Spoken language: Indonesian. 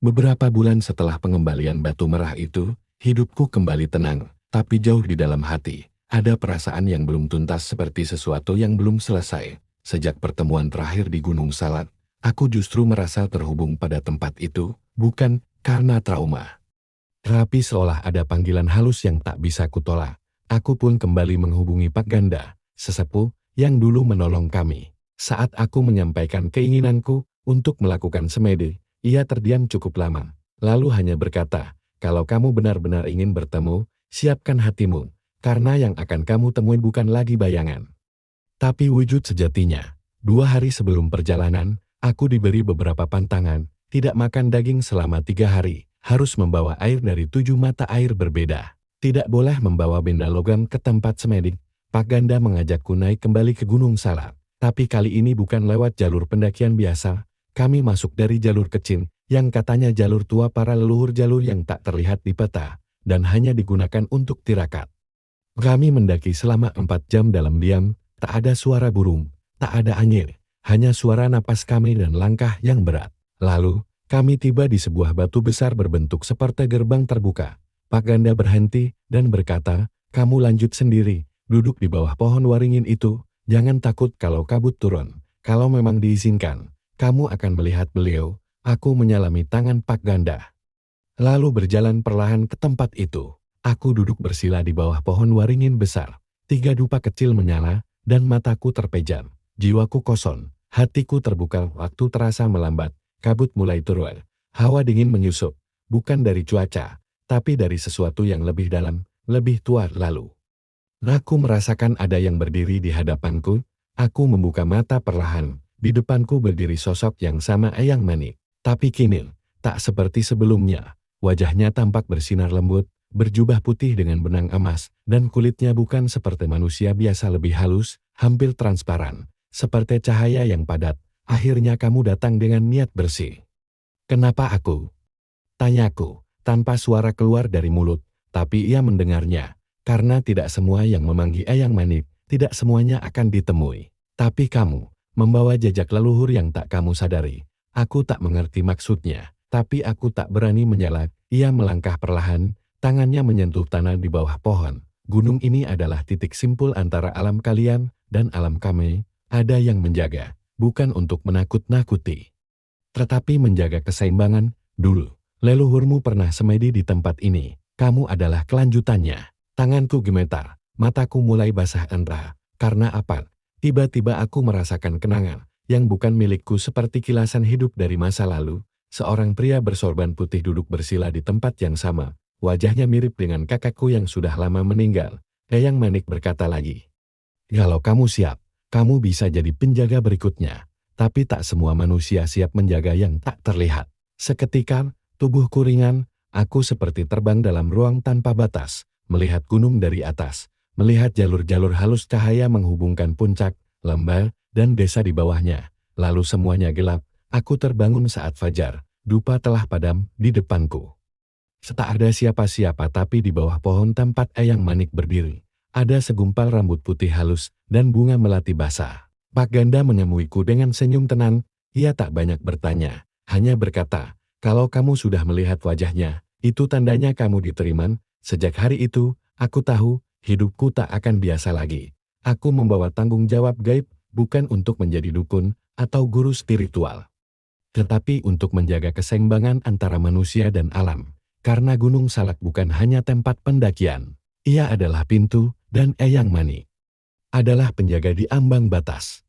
Beberapa bulan setelah pengembalian batu merah itu, hidupku kembali tenang, tapi jauh di dalam hati, ada perasaan yang belum tuntas seperti sesuatu yang belum selesai. Sejak pertemuan terakhir di Gunung Salak, aku justru merasa terhubung pada tempat itu, bukan karena trauma. Tapi seolah ada panggilan halus yang tak bisa kutolak. Aku pun kembali menghubungi Pak Ganda, sesepuh yang dulu menolong kami. Saat aku menyampaikan keinginanku untuk melakukan semedi, ia terdiam cukup lama. Lalu hanya berkata, kalau kamu benar-benar ingin bertemu, siapkan hatimu, karena yang akan kamu temui bukan lagi bayangan, tapi wujud sejatinya. 2 hari sebelum perjalanan, aku diberi beberapa pantangan, tidak makan daging selama 3 hari, harus membawa air dari 7 mata air berbeda, tidak boleh membawa benda logam ke tempat semedi. Pak Ganda mengajakku naik kembali ke Gunung Salak, tapi kali ini bukan lewat jalur pendakian biasa, kami masuk dari jalur kecil, yang katanya jalur tua para leluhur, jalur yang tak terlihat di peta, dan hanya digunakan untuk tirakat. Kami mendaki selama 4 jam dalam diam. Tak ada suara burung, tak ada angin, hanya suara napas kami dan langkah yang berat. Lalu, kami tiba di sebuah batu besar berbentuk seperti gerbang terbuka. Pak Ganda berhenti dan berkata, kamu lanjut sendiri, duduk di bawah pohon waringin itu, jangan takut kalau kabut turun. Kalau memang diizinkan, kamu akan melihat beliau. Aku menyalami tangan Pak Ganda, lalu berjalan perlahan ke tempat itu. Aku duduk bersila di bawah pohon waringin besar. 3 dupa kecil menyala, dan mataku terpejam. Jiwaku kosong, hatiku terbuka. Waktu terasa melambat, kabut mulai turun. Hawa dingin menyusup, bukan dari cuaca, tapi dari sesuatu yang lebih dalam, lebih tua. Lalu, aku merasakan ada yang berdiri di hadapanku. Aku membuka mata perlahan. Di depanku berdiri sosok yang sama Eyang Manik. Tapi kini, tak seperti sebelumnya. Wajahnya tampak bersinar lembut, berjubah putih dengan benang emas, dan kulitnya bukan seperti manusia biasa, lebih halus, hampir transparan, seperti cahaya yang padat. Akhirnya kamu datang dengan niat bersih. Kenapa aku? Tanyaku, tanpa suara keluar dari mulut, tapi ia mendengarnya. Karena tidak semua yang memanggil Eyang Manik, tidak semuanya akan ditemui. Tapi kamu, membawa jejak leluhur yang tak kamu sadari. Aku tak mengerti maksudnya, tapi aku tak berani menyela. Ia melangkah perlahan, tangannya menyentuh tanah di bawah pohon. Gunung ini adalah titik simpul antara alam kalian dan alam kami. Ada yang menjaga, bukan untuk menakut-nakuti, tetapi menjaga keseimbangan. Dulu, leluhurmu pernah semedi di tempat ini. Kamu adalah kelanjutannya. Tanganku gemetar, mataku mulai basah entah karena apa. Tiba-tiba aku merasakan kenangan yang bukan milikku, seperti kilasan hidup dari masa lalu. Seorang pria bersorban putih duduk bersila di tempat yang sama. Wajahnya mirip dengan kakakku yang sudah lama meninggal. Eyang Manik berkata lagi, kalau kamu siap, kamu bisa jadi penjaga berikutnya. Tapi tak semua manusia siap menjaga yang tak terlihat. Seketika, tubuhku ringan, aku seperti terbang dalam ruang tanpa batas, melihat gunung dari atas, melihat jalur-jalur halus cahaya menghubungkan puncak, lembah, dan desa di bawahnya. Lalu semuanya gelap. Aku terbangun saat fajar. Dupa telah padam di depanku. Tak ada siapa-siapa, tapi di bawah pohon tempat Eyang Manik berdiri, ada segumpal rambut putih halus dan bunga melati basah. Pak Ganda menemuiku dengan senyum tenang. Ia tak banyak bertanya, hanya berkata, kalau kamu sudah melihat wajahnya, itu tandanya kamu diterima. Sejak hari itu, aku tahu, hidupku tak akan biasa lagi. Aku membawa tanggung jawab gaib, bukan untuk menjadi dukun atau guru spiritual, tetapi untuk menjaga keseimbangan antara manusia dan alam. Karena Gunung Salak bukan hanya tempat pendakian, ia adalah pintu, dan Eyang Manik adalah penjaga di ambang batas.